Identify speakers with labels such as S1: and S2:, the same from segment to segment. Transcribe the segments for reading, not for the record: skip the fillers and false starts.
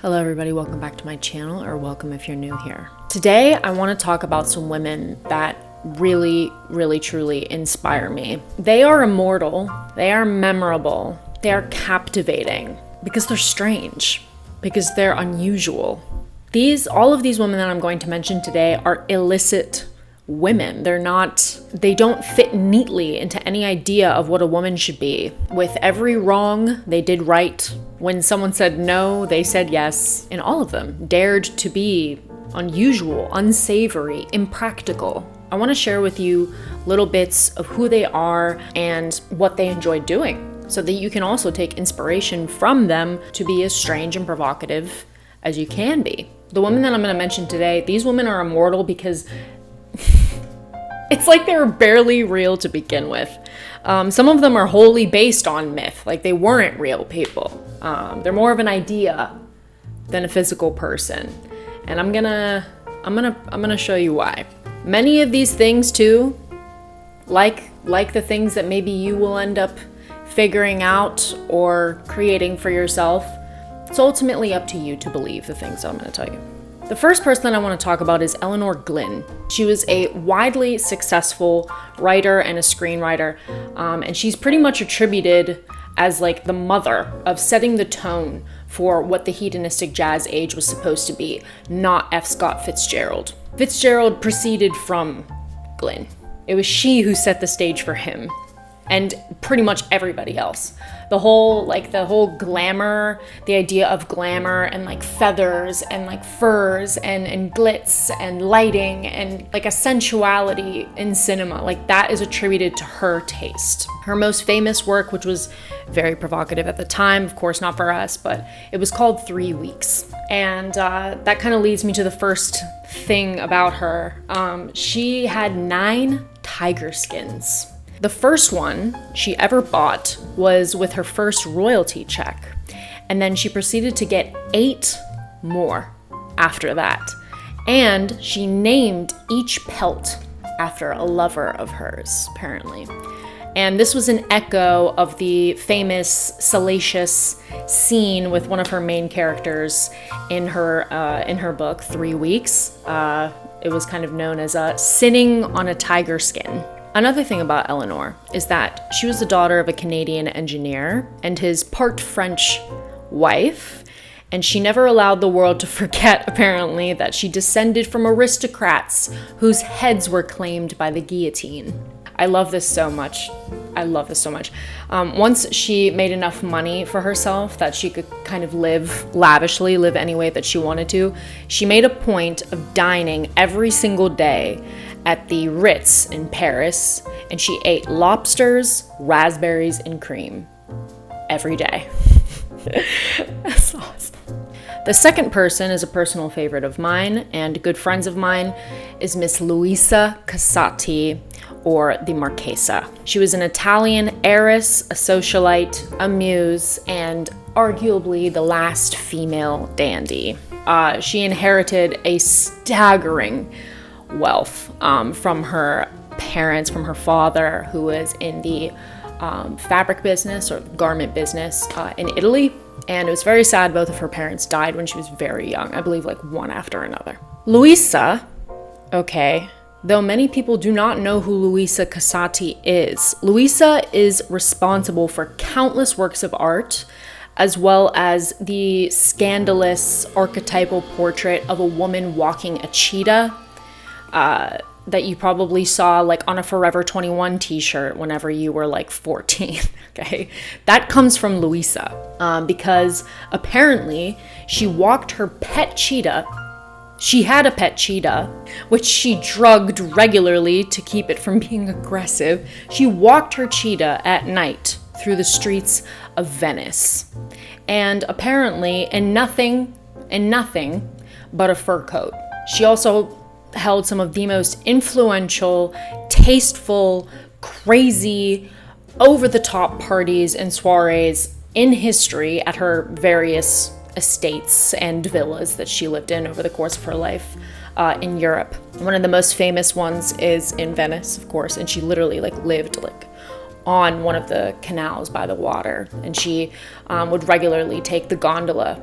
S1: Hello everybody, welcome back to my channel, or welcome if you're new here. Today I want to talk about some women that really, truly inspire me. They are immortal, they are memorable, they are captivating because they're strange, because they're unusual. All of these women that I'm going to mention today are illicit women. They don't fit neatly into any idea of what a woman should be. With every wrong, they did right. When someone said no, they said yes. And all of them dared to be unusual, unsavory, impractical. I want to share with you little bits of who they are and what they enjoy doing, so that you can also take inspiration from them to be as strange and provocative as you can be. The women that I'm going to mention today, these women are immortal because it's like they were barely real to begin with. Some of them are wholly based on myth, like they weren't real people. They're more of an idea than a physical person, and I'm gonna show you why. Many of these things too, like the things that maybe you will end up figuring out or creating for yourself, it's ultimately up to you to believe the things that I'm going to tell you. The first person that I want to talk about is Elinor Glyn. She was a widely successful writer and a screenwriter, and she's pretty much attributed as like the mother of setting the tone for what the hedonistic jazz age was supposed to be, not F. Scott Fitzgerald. Fitzgerald proceeded from Glyn. It was she who set the stage for him and pretty much everybody else. The whole glamour, the idea of glamour and like feathers and like furs and glitz and lighting and like a sensuality in cinema, like that is attributed to her taste. Her most famous work, which was very provocative at the time, of course not for us, but it was called 3 Weeks. And that kind of leads me to the first thing about her. She had 9 tiger skins. The first one she ever bought was with her first royalty check, and then she proceeded to get 8 more after that. And she named each pelt after a lover of hers, apparently. And this was an echo of the famous salacious scene with one of her main characters in her book, 3 Weeks. It was kind of known as sinning on a tiger skin. Another thing about Elinor is that she was the daughter of a Canadian engineer and his part French wife, and she never allowed the world to forget, apparently, that she descended from aristocrats whose heads were claimed by the guillotine. I love this so much. Once she made enough money for herself that she could kind of live lavishly, live any way that she wanted to, she made a point of dining every single day at the Ritz in Paris, and she ate lobsters, raspberries, and cream every day. That's awesome. The second person is a personal favorite of mine and good friends of mine is Miss Luisa Casati, or the Marchesa. She was an Italian heiress, a socialite, a muse, and arguably the last female dandy. She inherited a staggering wealth from her parents, from her father, who was in the fabric business or garment business in Italy. And it was very sad. Both of her parents died when she was very young. I believe like one after another. Luisa, though many people do not know who Luisa Casati is, Luisa is responsible for countless works of art, as well as the scandalous archetypal portrait of a woman walking a cheetah that you probably saw like on a Forever 21 t-shirt whenever you were like 14, okay? That comes from Luisa, because apparently she walked her pet cheetah. She had a pet cheetah, which she drugged regularly to keep it from being aggressive. She walked her cheetah at night through the streets of Venice. And apparently in nothing but a fur coat. She also held some of the most influential, tasteful, crazy, over-the-top parties and soirees in history at her various estates and villas that she lived in over the course of her life in Europe. One of the most famous ones is in Venice, of course, and she literally lived on one of the canals by the water, and she would regularly take the gondola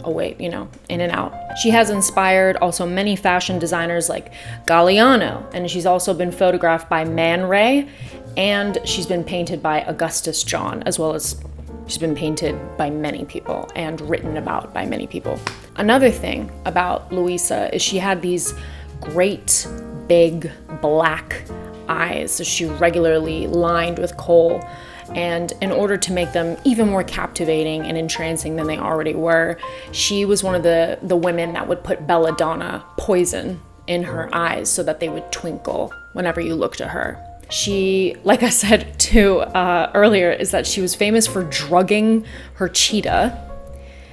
S1: away, in and out. She has inspired also many fashion designers like Galliano, and she's also been photographed by Man Ray, and she's been painted by Augustus John, as well as she's been painted by many people and written about by many people. Another thing about Luisa is she had these great big black eyes, so she regularly lined with kohl. And in order to make them even more captivating and entrancing than they already were, she was one of the women that would put belladonna poison in her eyes so that they would twinkle whenever you looked at her. She, like I said too earlier, is that she was famous for drugging her cheetah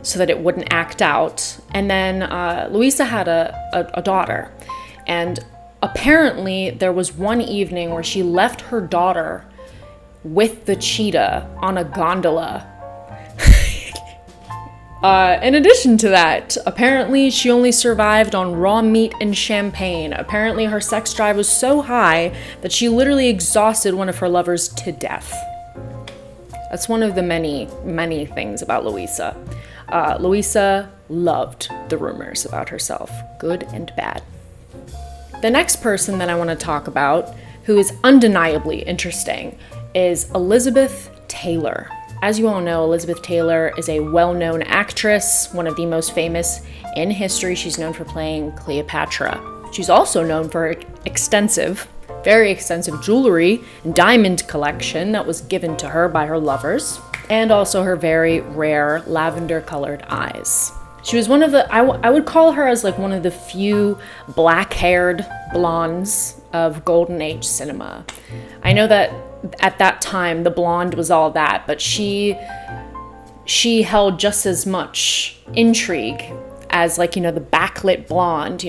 S1: so that it wouldn't act out. And then Luisa had a daughter, and apparently there was one evening where she left her daughter with the cheetah on a gondola. In addition to that, apparently she only survived on raw meat and champagne. Apparently her sex drive was so high that she literally exhausted one of her lovers to death. That's one of the many, many things about Luisa. Luisa loved the rumors about herself, good and bad. The next person that I want to talk about, who is undeniably interesting, is Elizabeth Taylor. As you all know, Elizabeth Taylor is a well-known actress, one of the most famous in history. She's known for playing Cleopatra. She's also known for her very extensive jewelry and diamond collection that was given to her by her lovers, and also her very rare lavender-colored eyes. She was one of the, I would call her as like one of the few black-haired blondes of Golden Age cinema. I know that at that time the blonde was all that, but she held just as much intrigue as like, the backlit blonde,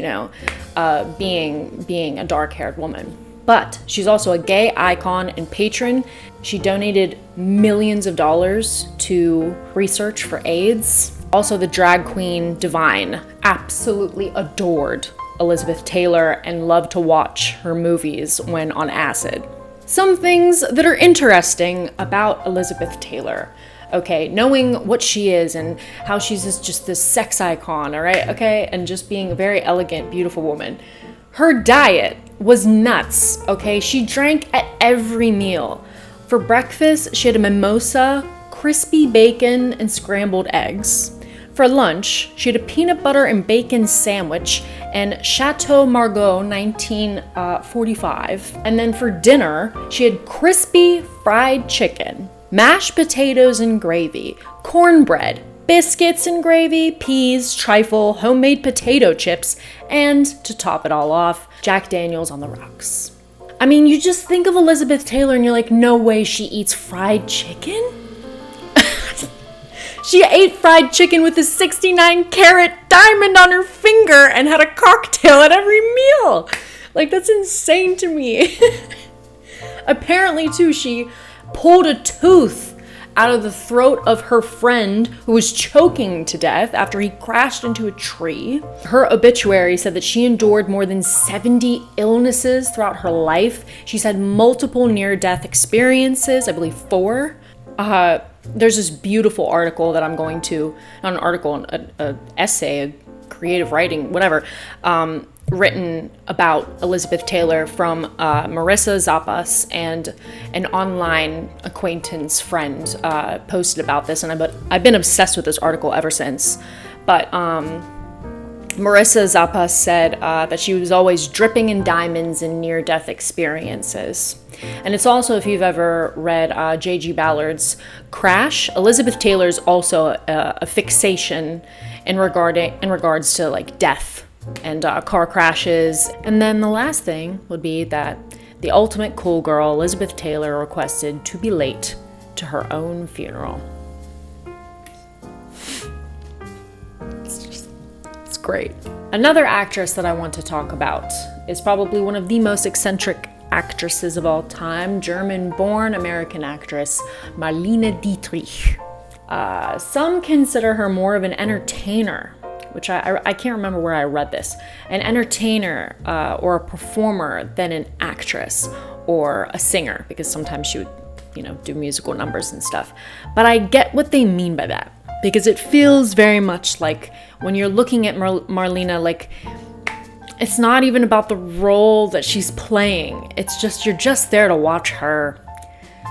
S1: being a dark-haired woman. But she's also a gay icon and patron. She donated millions of dollars to research for AIDS. Also, the drag queen Divine absolutely adored Elizabeth Taylor and loved to watch her movies when on acid. Some things that are interesting about Elizabeth Taylor. Okay, knowing what she is and how she's just this sex icon, all right? Okay, and just being a very elegant, beautiful woman. Her diet was nuts, okay? She drank at every meal. For breakfast, she had a mimosa, crispy bacon, and scrambled eggs. For lunch, she had a peanut butter and bacon sandwich and Chateau Margaux 1945. And then for dinner, she had crispy fried chicken, mashed potatoes and gravy, cornbread, biscuits and gravy, peas, trifle, homemade potato chips, and to top it all off, Jack Daniels on the rocks. I mean, you just think of Elizabeth Taylor and you're like, no way she eats fried chicken? She ate fried chicken with a 69-carat diamond on her finger and had a cocktail at every meal. Like, that's insane to me. Apparently, too, she pulled a tooth out of the throat of her friend who was choking to death after he crashed into a tree. Her obituary said that she endured more than 70 illnesses throughout her life. She's had multiple near-death experiences, I believe 4. There's this beautiful article that I'm going to, not an article, an essay, a creative writing, whatever, written about Elizabeth Taylor from Marissa Zappas, and an online acquaintance friend posted about this, and I've been obsessed with this article ever since. But Marissa Zappas said that she was always dripping in diamonds and near-death experiences. And it's also, if you've ever read J.G. Ballard's Crash, Elizabeth Taylor's also a fixation in regards to like death and car crashes. And then the last thing would be that the ultimate cool girl, Elizabeth Taylor, requested to be late to her own funeral. It's great. Another actress that I want to talk about is probably one of the most eccentric actresses of all time, German-born American actress Marlene Dietrich. Some consider her more of an entertainer, which I can't remember where I read this, an entertainer or a performer than an actress or a singer, because sometimes she would, do musical numbers and stuff. But I get what they mean by that, because it feels very much like when you're looking at Marlene, like it's not even about the role that she's playing. It's just, you're just there to watch her,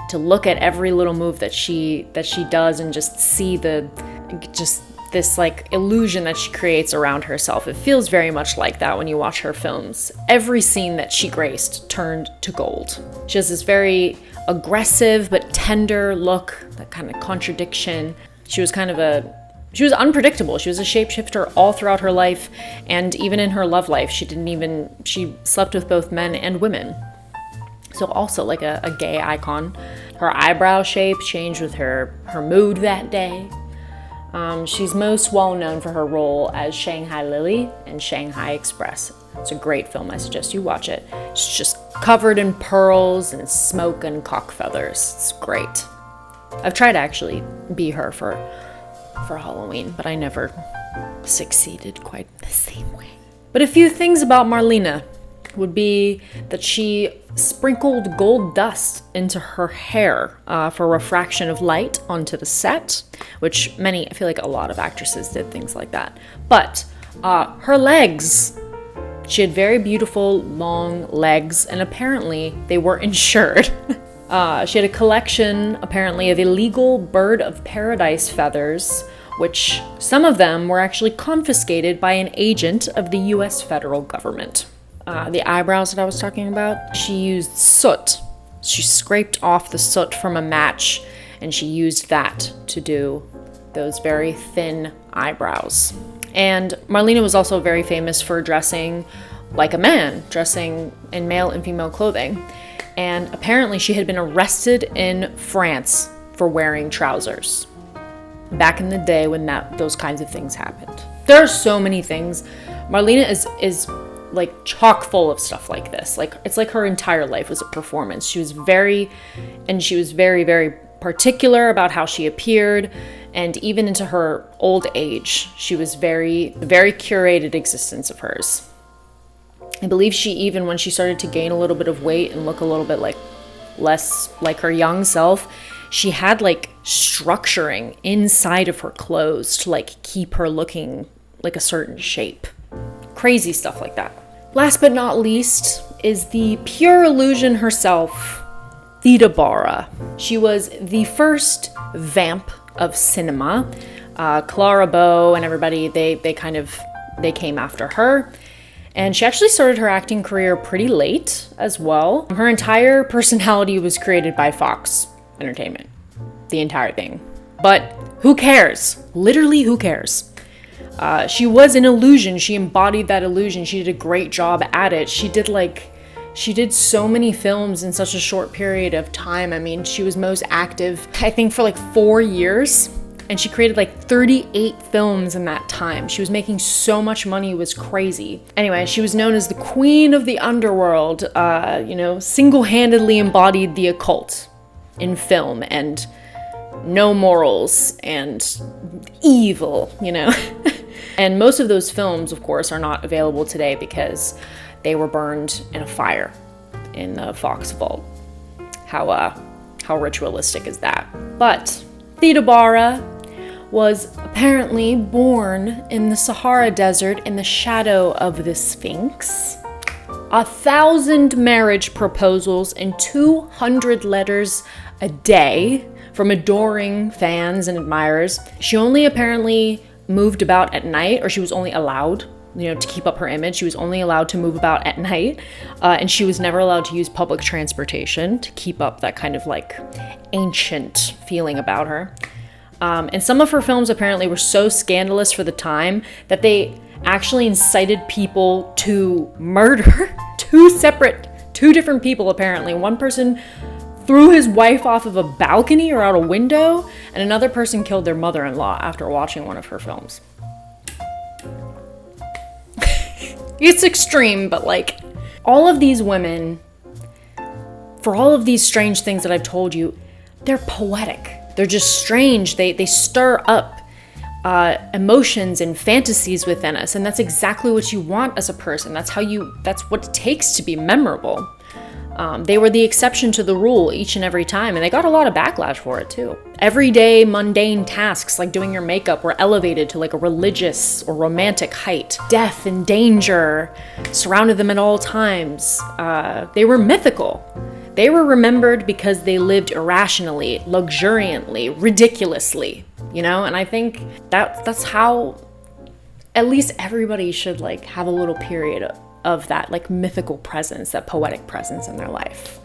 S1: to look at every little move that she does and just see this like illusion that she creates around herself. It feels very much like that when you watch her films. Every scene that she graced turned to gold. She has this very aggressive but tender look, that kind of contradiction. She was unpredictable. She was a shapeshifter all throughout her life, and even in her love life, she slept with both men and women. So also like a gay icon. Her eyebrow shape changed with her mood that day. She's most well known for her role as Shanghai Lily in Shanghai Express. It's a great film. I suggest you watch it. It's just covered in pearls and smoke and cock feathers. It's great. I've tried to actually be her for Halloween, but I never succeeded quite the same way. But a few things about Marlene would be that she sprinkled gold dust into her hair for refraction of light onto the set, which I feel like a lot of actresses did things like that. But her legs, she had very beautiful long legs, and apparently they were insured. She had a collection, apparently, of illegal bird of paradise feathers, which some of them were actually confiscated by an agent of the US federal government. The eyebrows that I was talking about, she used soot. She scraped off the soot from a match, and she used that to do those very thin eyebrows. And Marlene was also very famous for dressing like a man, dressing in male and female clothing. And apparently she had been arrested in France for wearing trousers back in the day when those kinds of things happened. There are so many things. Marlene is like chock full of stuff like this. Like, it's like her entire life was a performance. She was very, very particular about how she appeared, and even into her old age, she was very curated existence of hers. I believe she even, when she started to gain a little bit of weight and look a little bit like less like her young self, she had like structuring inside of her clothes to like keep her looking like a certain shape. Crazy stuff like that. Last but not least is the pure illusion herself, Theda Bara. She was the first vamp of cinema. Clara Bow and everybody, they came after her. And she actually started her acting career pretty late as well. Her entire personality was created by Fox Entertainment. The entire thing. But who cares? Literally, who cares? She was an illusion. She embodied that illusion. She did a great job at it. She did so many films in such a short period of time. I mean, she was most active, I think, for like 4 years. And she created like 38 films in that time. She was making so much money, it was crazy. Anyway, she was known as the queen of the underworld, single-handedly embodied the occult in film, and no morals and evil, And most of those films, of course, are not available today because they were burned in a fire in the Fox vault. How ritualistic is that? But Theda Bara was apparently born in the Sahara Desert in the shadow of the Sphinx. 1,000 marriage proposals and 200 letters a day from adoring fans and admirers. She only apparently moved about at night, or she was only allowed, to keep up her image. She was only allowed to move about at night, and she was never allowed to use public transportation to keep up that kind of like ancient feeling about her. And some of her films apparently were so scandalous for the time that they actually incited people to murder two different people apparently. One person threw his wife off of a balcony or out a window, and another person killed their mother-in-law after watching one of her films. It's extreme, but like, all of these women, for all of these strange things that I've told you, they're poetic. They're just strange. They stir up emotions and fantasies within us, and that's exactly what you want as a person. That's what it takes to be memorable. They were the exception to the rule each and every time, and they got a lot of backlash for it too. Everyday mundane tasks like doing your makeup were elevated to like a religious or romantic height. Death and danger surrounded them at all times. They were mythical. They were remembered because they lived irrationally, luxuriantly, ridiculously, you know? And I think that's how at least everybody should like have a little period of that like mythical presence, that poetic presence in their life,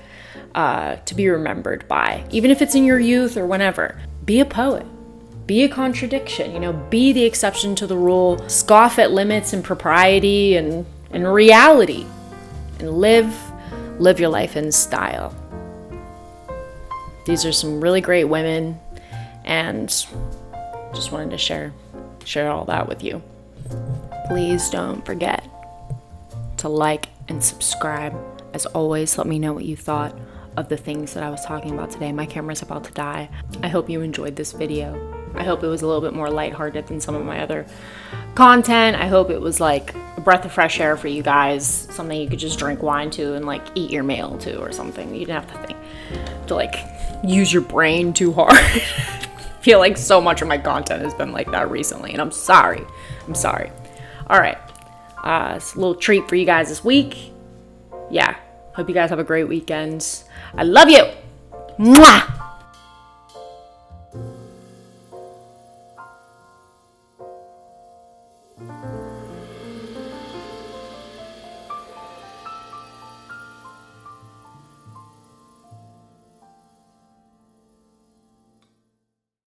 S1: to be remembered by, even if it's in your youth or whenever. Be a poet, be a contradiction, you know, be the exception to the rule, scoff at limits and propriety and reality, and live your life in style. These are some really great women, and just wanted to share all that with you. Please don't forget to like and subscribe. As always, let me know what you thought of the things that I was talking about today. My camera's about to die. I hope you enjoyed this video. I hope it was a little bit more lighthearted than some of my other content. I hope it was like a breath of fresh air for you guys, something you could just drink wine to and like eat your meal to or something. You didn't have to think to like use your brain too hard. I feel like so much of my content has been like that recently, and I'm sorry. All right. It's a little treat for you guys this week. Yeah. Hope you guys have a great weekend. I love you. Mwah!